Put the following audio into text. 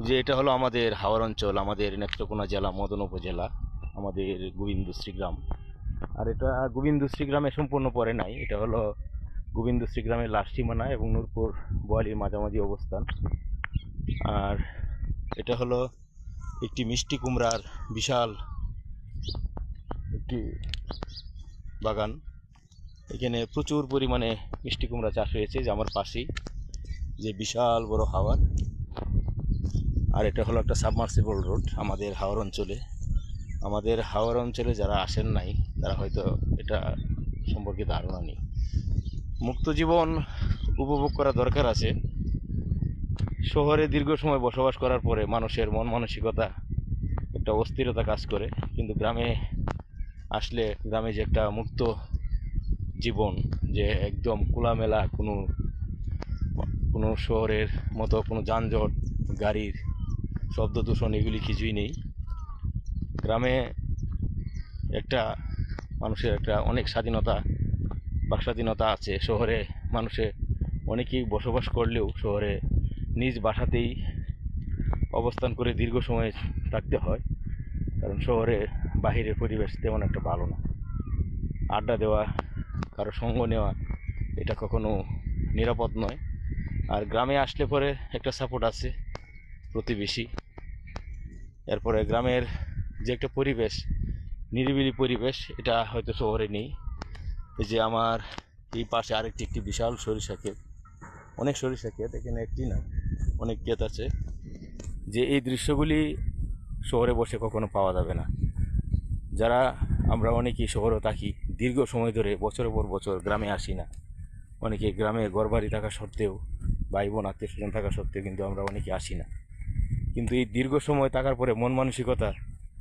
যে এটা হলো আমাদের হাওর অঞ্চল, আমাদের নেত্রকোনা জেলা, মদন উপজেলা, আমাদের গোবিন্দশ্রী গ্রাম। আর এটা গোবিন্দশ্রী গ্রামে সম্পূর্ণ পড়ে নাই, এটা হলো গোবিন্দশ্রী গ্রামের লাস্ট সীমানা এবং নূরপুর বোয়ালির মাঝামাঝি অবস্থান। আর এটা হলো একটি মিষ্টি কুমড়ার বিশাল একটি বাগান। এখানে প্রচুর পরিমাণে মিষ্টি কুমড়া চাষ হয়েছে, যে আমার পাশেই যে বিশাল বড় হাওর। আর এটা হলো একটা সাবমার্সিবল রোড আমাদের হাওর অঞ্চলে। আমাদের হাওর অঞ্চলে যারা আসেন নাই তারা হয়তো এটা সম্পর্কে ধারণা নেই। মুক্ত জীবন উপভোগ করা দরকার আছে। শহরে দীর্ঘ সময় বসবাস করার পরে মানুষের মন মানসিকতা একটা অস্থিরতা কাজ করে, কিন্তু গ্রামে আসলে গ্রামে যে একটা মুক্ত জীবন, যে একদম খোলামেলা, কোনো কোনো শহরের মতো কোনো যানজট, গাড়ির শব্দ দূষণ এগুলি কিছুই নেই। গ্রামে একটা মানুষের একটা অনেক স্বাধীনতা, বাক স্বাধীনতা আছে। শহরে মানুষে অনেকেই বসবাস করলেও শহরে নিজ বাসাতেই অবস্থান করে দীর্ঘ সময় থাকতে হয়, কারণ শহরে বাহিরের পরিবেশ তেমন একটা ভালো না। আড্ডা দেওয়া, কারো সঙ্গ নেওয়া, এটা কখনো নিরাপদ নয়। আর গ্রামে আসলে পরে একটা সাপোর্ট আছে, প্রতিবেশী। এরপরে গ্রামের যে একটা পরিবেশ, নিরিবিলি পরিবেশ, এটা হয়তো শহরে নেই। এই যে আমার এই পাশে আরেকটি একটি বিশাল সরিষা ক্ষেত, অনেক সরিষা ক্ষেত, এখানে একটি না অনেক ক্ষেত আছে, যে এই দৃশ্যগুলি শহরে বসে কখনো পাওয়া যাবে না। যারা আমরা অনেকেই শহরে থাকি, দীর্ঘ সময় ধরে বছরের পর বছর গ্রামে আসি না। অনেকে গ্রামে ঘরবাড়ি থাকা সত্ত্বেও, ভাই বোন আত্মীয় স্বজন থাকা সত্ত্বেও কিন্তু আমরা অনেকে আসি না। কিন্তু এই দীর্ঘ সময় থাকার পরে মন মানসিকতা